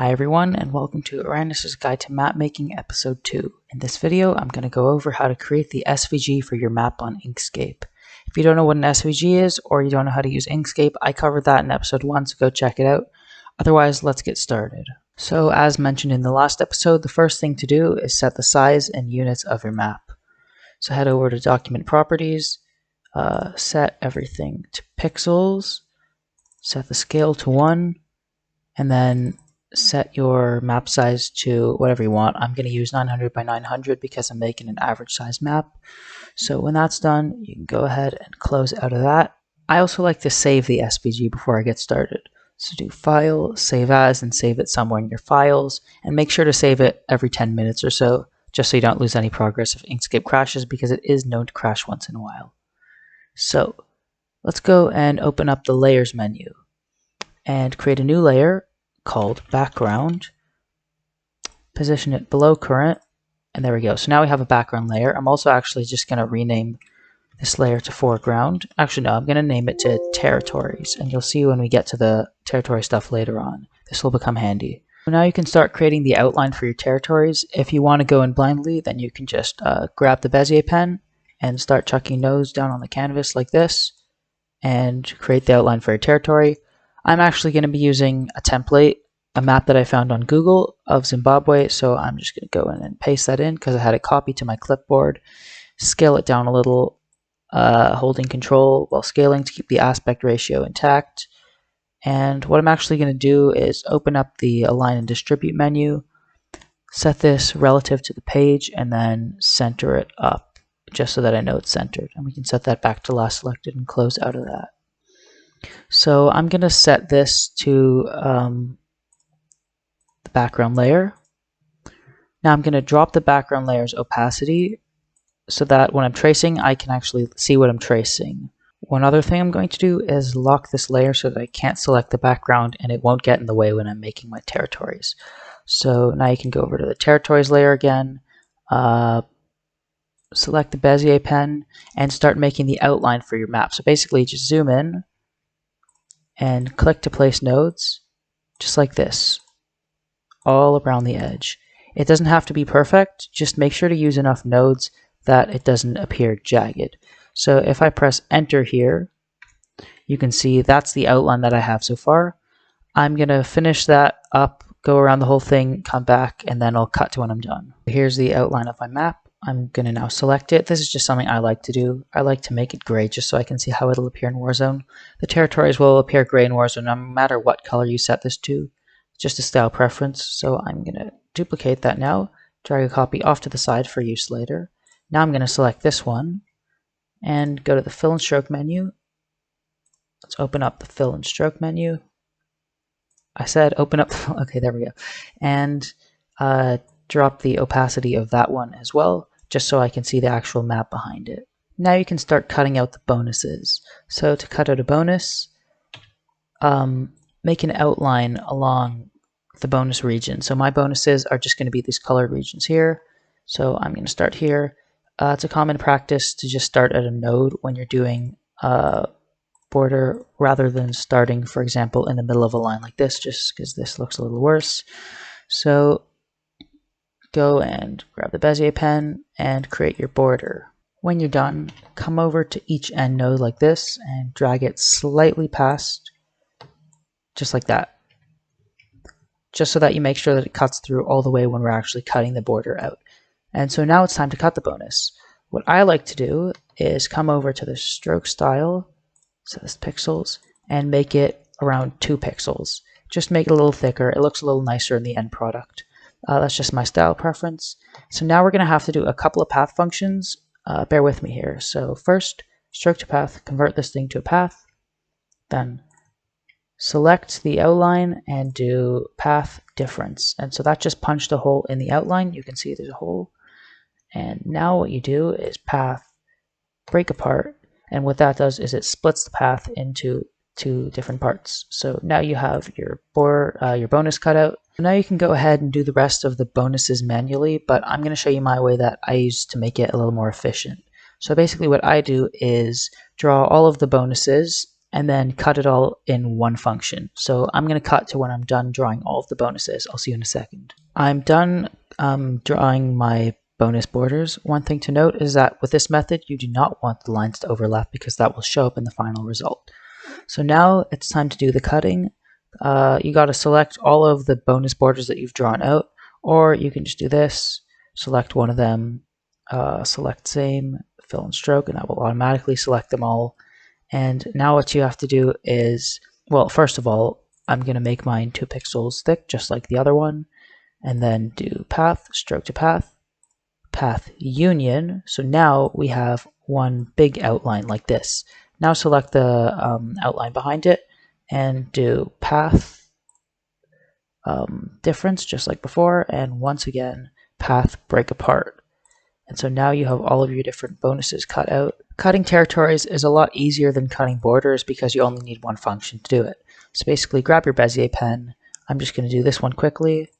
Hi everyone, and welcome to Orannis' Guide to Mapmaking Episode 2. In this video, I'm going to go over how to create the SVG for your map on Inkscape. If you don't know what an SVG is, or you don't know how to use Inkscape, I covered that in Episode 1, so go check it out. Otherwise, let's get started. So, as mentioned in the last episode, the first thing to do is set the size and units of your map. So head over to Document Properties, set everything to pixels, set the scale to 1, and then set your map size to whatever you want. I'm going to use 900 by 900 because I'm making an average size map. So when that's done, you can go ahead and close out of that. I also like to save the SVG before I get started. So do File, Save As, and save it somewhere in your files. And make sure to save it every 10 minutes or so, just so you don't lose any progress if Inkscape crashes, because it is known to crash once in a while. So let's go and open up the Layers menu and create a new layer called background, position it below current, and there we go. So now we have a background layer. I'm also actually just going to rename this layer to foreground. Actually, no, I'm going to name it to territories, and you'll see when we get to the territory stuff later on. This will become handy. So now you can start creating the outline for your territories. If you want to go in blindly, then you can just grab the Bezier pen and start chucking nodes down on the canvas like this and create the outline for your territory. I'm actually going to be using a template, a map that I found on Google of Zimbabwe, so I'm just going to go in and paste that in because I had it copied to my clipboard, scale it down a little, holding control while scaling to keep the aspect ratio intact. And what I'm actually going to do is open up the Align and Distribute menu, set this relative to the page, and then center it up just so that I know it's centered. And we can set that back to last selected and close out of that. So I'm going to set this to the background layer. Now I'm going to drop the background layer's opacity so that when I'm tracing, I can actually see what I'm tracing. One other thing I'm going to do is lock this layer so that I can't select the background and it won't get in the way when I'm making my territories. So now you can go over to the territories layer again, select the Bezier pen, and start making the outline for your map. So basically just zoom in and click to place nodes, just like this, all around the edge. It doesn't have to be perfect, just make sure to use enough nodes that it doesn't appear jagged. So if I press enter here, you can see that's the outline that I have so far. I'm going to finish that up, go around the whole thing, come back, and then I'll cut to when I'm done. Here's the outline of my map. I'm going to now select it. This is just something I like to do. I like to make it gray just so I can see how it'll appear in Warzone. The territories will appear gray in Warzone no matter what color you set this to. It's just a style preference. So I'm going to duplicate that now, drag a copy off to the side for use later. Now I'm going to select this one and go to the Fill and Stroke menu. Let's open up the Fill and Stroke menu. I said open up, okay, there we go. And drop the opacity of that one as well, just so I can see the actual map behind it. Now you can start cutting out the bonuses. So to cut out a bonus, make an outline along the bonus region. So my bonuses are just going to be these colored regions here. So I'm going to start here. It's a common practice to just start at a node when you're doing border rather than starting, for example, in the middle of a line like this, just because this looks a little worse. So go and grab the Bezier pen and create your border. When you're done, come over to each end node like this and drag it slightly past, just like that. Just so that you make sure that it cuts through all the way when we're actually cutting the border out. And so now it's time to cut the bonus. What I like to do is come over to the stroke style, so this pixels, and make it around 2 pixels. Just make it a little thicker. It looks a little nicer in the end product. That's just my style preference. So now we're going to have to do a couple of path functions. Bear with me here. So first, stroke to path, convert this thing to a path. Then select the outline and do path difference. And so that just punched a hole in the outline. You can see there's a hole. And now what you do is path break apart. And what that does is it splits the path into 2 different parts. So now you have your bonus cutout. Now you can go ahead and do the rest of the bonuses manually, but I'm going to show you my way that I use to make it a little more efficient. So basically what I do is draw all of the bonuses and then cut it all in one function. So I'm going to cut to when I'm done drawing all of the bonuses. I'll see you in a second. I'm done drawing my bonus borders. One thing to note is that with this method, you do not want the lines to overlap because that will show up in the final result. So now it's time to do the cutting. You got to select all of the bonus borders that you've drawn out, or you can just do this, select one of them, select same, fill and stroke, and that will automatically select them all. And now what you have to do is, well, first of all, I'm going to make mine 2 pixels thick, just like the other one, and then do path, stroke to path, path union. So now we have one big outline like this. Now select the outline behind it and do path difference, just like before, and once again, path break apart. And so now you have all of your different bonuses cut out. Cutting territories is a lot easier than cutting borders because you only need one function to do it. So basically grab your Bezier pen. I'm just going to do this one quickly.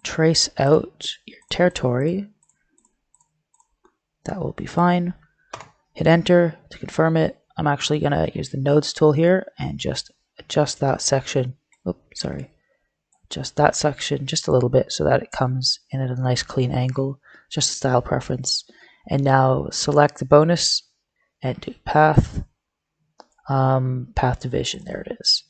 Trace out your territory. That will be fine. Hit enter to confirm it. I'm actually going to use the nodes tool here and just adjust that section. Adjust that section just a little bit so that it comes in at a nice clean angle. Just a style preference. And now select the bonus and do path, path division. There it is.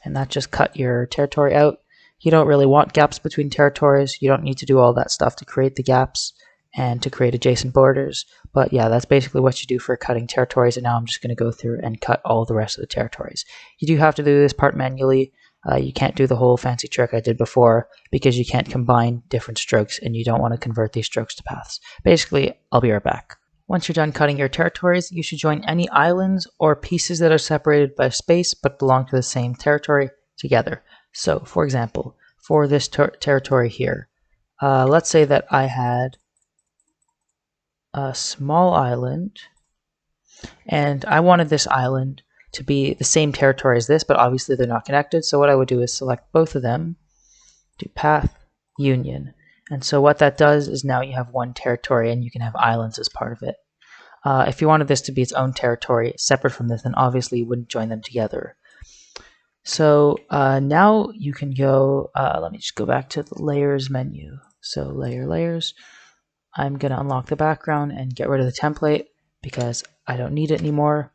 And that just cut your territory out. You don't really want gaps between territories. You don't need to do all that stuff to create the gaps and to create adjacent borders. But yeah, that's basically what you do for cutting territories. And now I'm just going to go through and cut all the rest of the territories. You do have to do this part manually. You can't do the whole fancy trick I did before because you can't combine different strokes and you don't want to convert these strokes to paths. Basically, I'll be right back. Once you're done cutting your territories, you should join any islands or pieces that are separated by space but belong to the same territory together. So, for example, for this territory here, let's say that I had a small island and I wanted this island to be the same territory as this, but obviously they're not connected. So what I would do is select both of them, do path union. And so what that does is now you have one territory and you can have islands as part of it. If you wanted this to be its own territory separate from this, then obviously you wouldn't join them together. So now you can go, let me just go back to the layers menu. So layers. I'm going to unlock the background and get rid of the template because I don't need it anymore.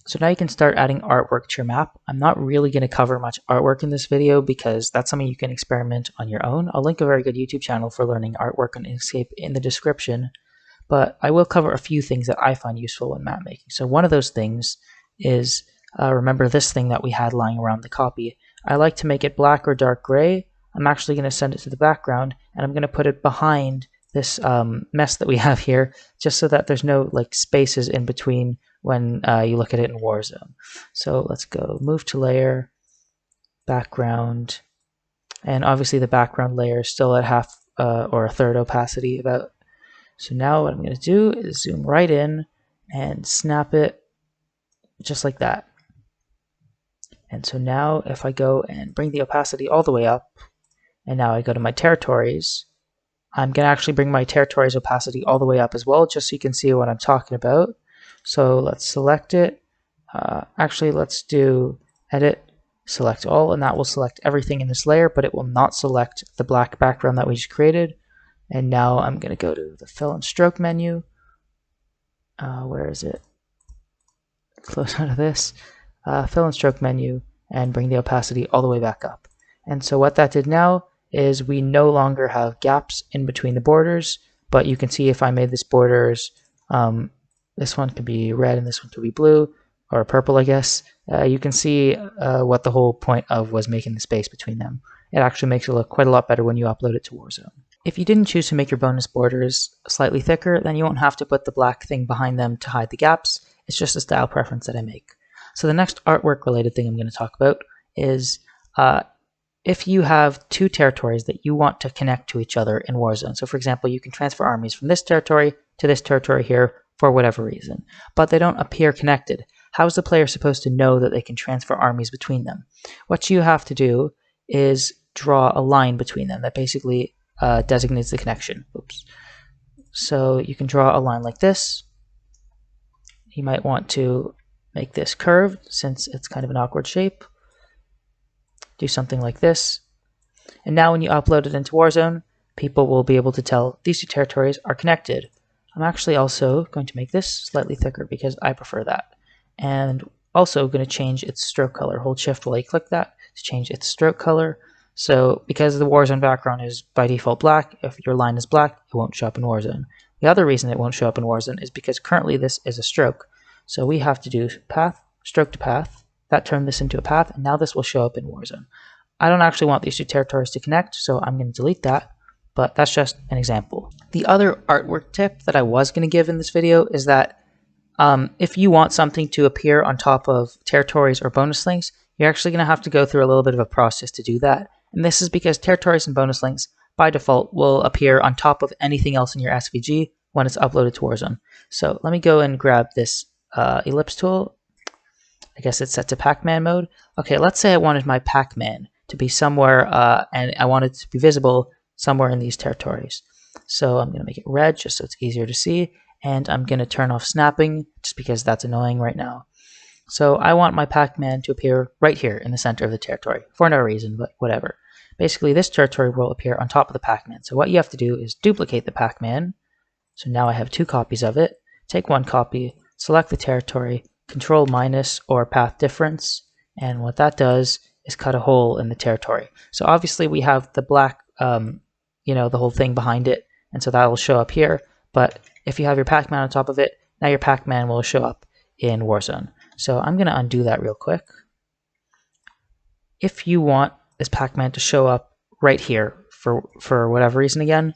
So now you can start adding artwork to your map. I'm not really going to cover much artwork in this video because that's something you can experiment on your own. I'll link a very good YouTube channel for learning artwork on Inkscape in the description, but I will cover a few things that I find useful when map making. So one of those things is, remember this thing that we had lying around the copy. I like to make it black or dark gray. I'm actually going to send it to the background and I'm going to put it behind this mess that we have here just so that there's no like spaces in between when you look at it in Warzone. So let's go move to layer, background, and obviously the background layer is still at half or a third opacity about. So now what I'm going to do is zoom right in and snap it just like that. And so now if I go and bring the opacity all the way up, and now I go to my territories, I'm going to actually bring my territories opacity all the way up as well, just so you can see what I'm talking about. So let's select it. Actually, let's do edit, select all, and that will select everything in this layer, but it will not select the black background that we just created. And now I'm going to go to the fill and stroke menu. Where is it? Close out of this. Fill and stroke menu and bring the opacity all the way back up. And so what that did now is we no longer have gaps in between the borders, but you can see if I made this borders, this one could be red and this one could be blue, or purple, I guess. You can see what the whole point of was making the space between them. It actually makes it look quite a lot better when you upload it to Warzone. If you didn't choose to make your bonus borders slightly thicker, then you won't have to put the black thing behind them to hide the gaps. It's just a style preference that I make. So the next artwork related thing I'm going to talk about is if you have two territories that you want to connect to each other in Warzone. So for example, you can transfer armies from this territory to this territory here for whatever reason, but they don't appear connected. How is the player supposed to know that they can transfer armies between them? What you have to do is draw a line between them that basically designates the connection. Oops. So you can draw a line like this. You might want to make this curved since it's kind of an awkward shape. Do something like this. And now when you upload it into Warzone, people will be able to tell these two territories are connected. I'm actually also going to make this slightly thicker because I prefer that. And also going to change its stroke color. Hold shift while you click that to change its stroke color. So because the Warzone background is by default black, if your line is black, it won't show up in Warzone. The other reason it won't show up in Warzone is because currently this is a stroke. So we have to do path, stroke to path. That turned this into a path, and now this will show up in Warzone. I don't actually want these two territories to connect, so I'm going to delete that, but that's just an example. The other artwork tip that I was going to give in this video is that if you want something to appear on top of territories or bonus links, you're actually going to have to go through a little bit of a process to do that. And this is because territories and bonus links by default will appear on top of anything else in your SVG when it's uploaded to Warzone. So let me go and grab this ellipse tool. I guess it's set to Pac-Man mode. Okay, let's say I wanted my Pac-Man to be somewhere and I want it to be visible somewhere in these territories. So I'm going to make it red just so it's easier to see, and I'm going to turn off snapping just because that's annoying right now. So I want my Pac-Man to appear right here in the center of the territory for no reason, but whatever. Basically, this territory will appear on top of the Pac-Man. So what you have to do is duplicate the Pac-Man. So now I have 2 copies of it. Take 1 copy, select the territory, Control minus or path difference, and what that does is cut a hole in the territory. So obviously we have the black, the whole thing behind it, and so that will show up here. But if you have your Pac-Man on top of it, now your Pac-Man will show up in Warzone. So I'm going to undo that real quick. If you want this Pac-Man to show up right here for whatever reason again,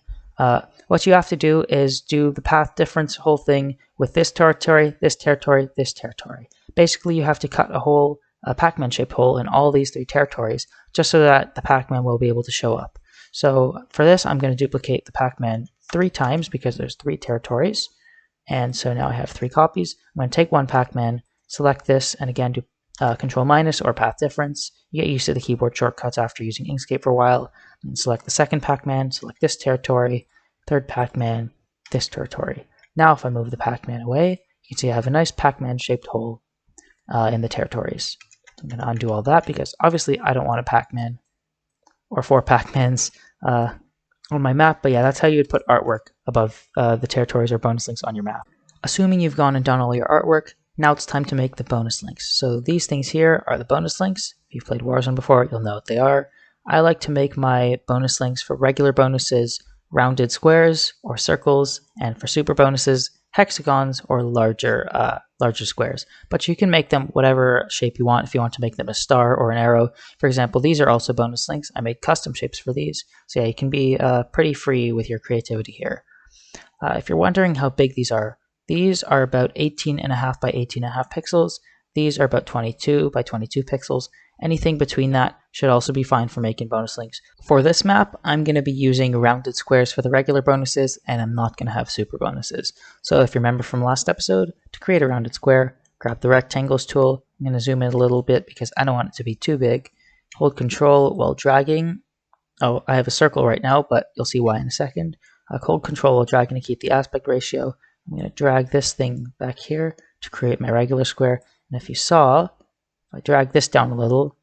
what you have to do is do the path difference whole thing with this territory, this territory, this territory. Basically, you have to cut a hole, a Pac-Man shaped hole in all these 3 territories just so that the Pac-Man will be able to show up. So for this, I'm going to duplicate the Pac-Man 3 times because there's 3 territories. And so now I have 3 copies. I'm going to take 1 Pac-Man, select this, and again do Control minus or path difference. You get used to the keyboard shortcuts after using Inkscape for a while. And select the 2nd Pac-Man, select this territory, 3rd Pac-Man, this territory. Now if I move the Pac-Man away, you can see I have a nice Pac-Man shaped hole in the territories. I'm going to undo all that because obviously I don't want a Pac-Man or 4 Pac-Mans on my map, but yeah, that's how you would put artwork above the territories or bonus links on your map. Assuming you've gone and done all your artwork, now it's time to make the bonus links. So these things here are the bonus links. If you've played Warzone before, you'll know what they are. I like to make my bonus links for regular bonuses rounded squares or circles, and for super bonuses, hexagons or larger squares. But you can make them whatever shape you want. If you want to make them a star or an arrow, for example, these are also bonus links. I made custom shapes for these. So yeah, you can be pretty free with your creativity here. If you're wondering how big these are about 18.5 by 18.5 pixels. These are about 22 by 22 pixels. Anything between that should also be fine for making bonus links. For this map, I'm going to be using rounded squares for the regular bonuses, and I'm not going to have super bonuses. So if you remember from last episode, to create a rounded square, grab the rectangles tool. I'm going to zoom in a little bit because I don't want it to be too big. Hold Control while dragging. Oh, I have a circle right now, but you'll see why in a second. Hold Control while dragging to keep the aspect ratio. I'm going to drag this thing back here to create my regular square. And if you saw, if I drag this down a little,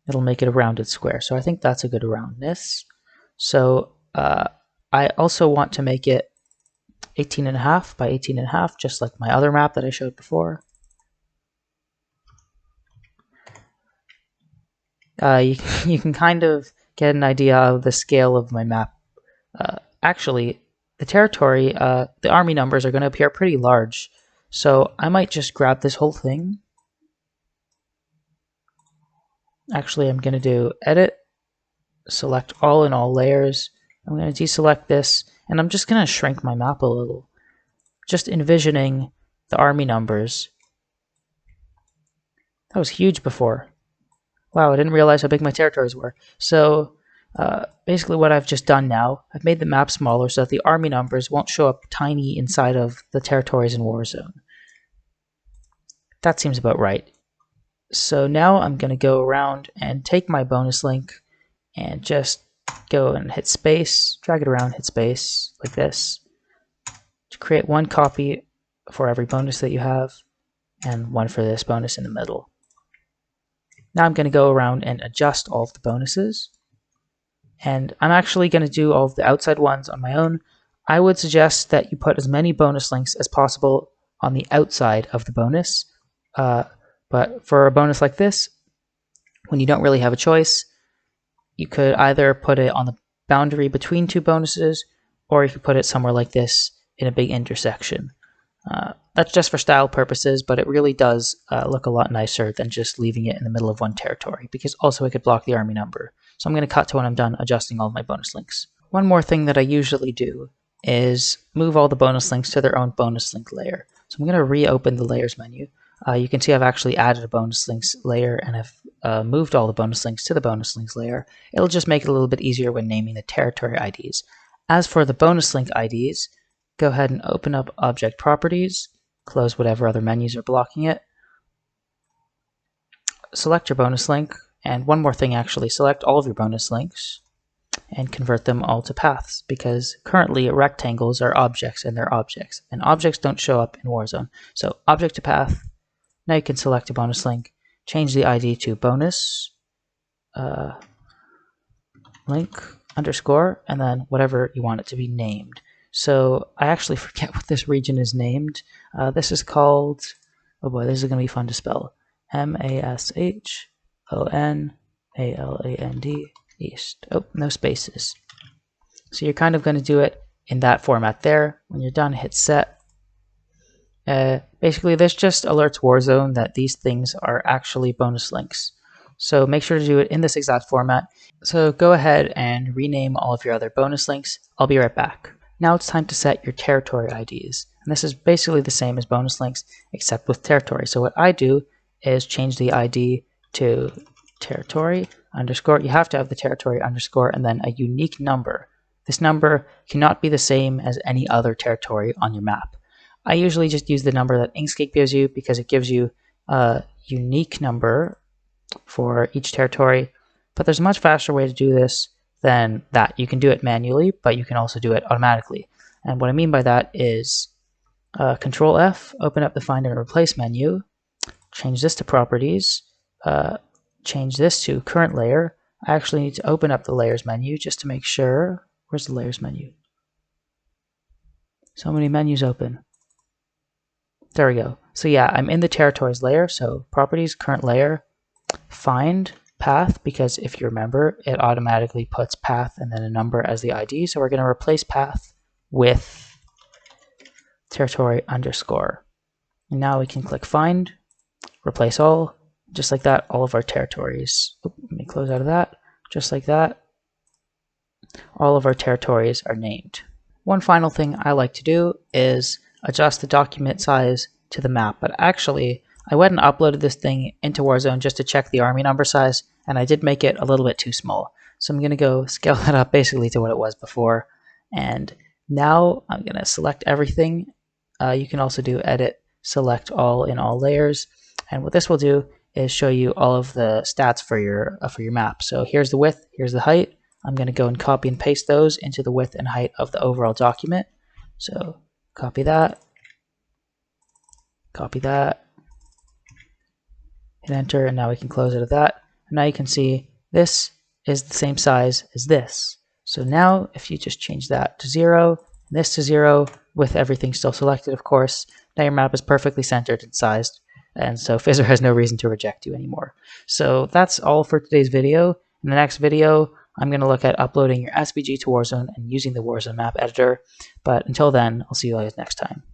it'll make it a rounded square. So I think that's a good roundness. So I also want to make it 18.5 by 18.5, just like my other map that I showed before. You can kind of get an idea of the scale of my map. Actually, the territory, the army numbers are going to appear pretty large. So I might just grab this whole thing. Actually, I'm going to do Edit, select All in all layers. I'm going to deselect this, and I'm just going to shrink my map a little. Just envisioning the army numbers. That was huge before. Wow, I didn't realize how big my territories were. So basically what I've just done now, I've made the map smaller so that the army numbers won't show up tiny inside of the territories in Warzone. That seems about right. So now I'm going to go around and take my bonus link and just go and hit space, drag it around, hit space like this to create 1 copy for every bonus that you have. and one for this bonus in the middle. Now I'm going to go around and adjust all of the bonuses. And I'm actually going to do all of the outside ones on my own. I would suggest that you put as many bonus links as possible on the outside of the bonus. But for a bonus like this, when you don't really have a choice, you could either put it on the boundary between two bonuses, or you could put it somewhere like this in a big intersection. That's just for style purposes, but it really does look a lot nicer than just leaving it in the middle of one territory, because also it could block the army number. So I'm going to cut to when I'm done adjusting all of my bonus links. One more thing that I usually do is move all the bonus links to their own bonus link layer. So I'm going to reopen the layers menu. You can see I've actually added a bonus links layer, and I've moved all the bonus links to the bonus links layer. It'll just make it a little bit easier when naming the territory IDs. As for the bonus link IDs, go ahead and open up Object Properties, close whatever other menus are blocking it, select your bonus link, and one more thing actually, select all of your bonus links and convert them all to paths, because currently rectangles are objects and they're objects, and objects don't show up in Warzone. So object to path. Now you can select a bonus link, change the ID to bonus link underscore, and then whatever you want it to be named. So I actually forget what this region is named. This is called, oh boy, this is going to be fun to spell. MASHONALAND East. Oh, no spaces. So you're kind of going to do it in that format there. When you're done, hit set. Basically, this just alerts Warzone that these things are actually bonus links. So make sure to do it in this exact format. So go ahead and rename all of your other bonus links. I'll be right back. Now it's time to set your territory IDs. And this is basically the same as bonus links, except with territory. So what I do is change the ID to territory underscore. You have to have the territory underscore and then a unique number. This number cannot be the same as any other territory on your map. I usually just use the number that Inkscape gives you because it gives you a unique number for each territory, but there's a much faster way to do this than that. You can do it manually, but you can also do it automatically. And what I mean by that is Control F, open up the Find and Replace menu, change this to Properties, change this to Current Layer. I actually need to open up the Layers menu just to make sure. Where's the Layers menu? So many menus open. There we go. So yeah, I'm in the Territories layer, so Properties, Current Layer, Find, Path, because if you remember, it automatically puts path and then a number as the ID, so we're going to replace path with territory underscore. And now we can click Find, replace all, just like that, all of our territories. Let me close out of that, just like that. All of our territories are named. One final thing I like to do is adjust the document size to the map, but actually I went and uploaded this thing into Warzone just to check the army number size, and I did make it a little bit too small. So I'm going to go scale that up basically to what it was before, and now I'm going to select everything. You can also do edit, select all in all layers, and what this will do is show you all of the stats for your map. So here's the width, here's the height. I'm going to go and copy and paste those into the width and height of the overall document. So copy that, hit enter, and now we can close out of that. And now you can see this is the same size as this. So now if you just change that to 0, and this to 0, with everything still selected, of course, now your map is perfectly centered and sized, and so Fizzer has no reason to reject you anymore. So that's all for today's video. In the next video, I'm going to look at uploading your SVG to Warzone and using the Warzone map editor. But until then, I'll see you guys next time.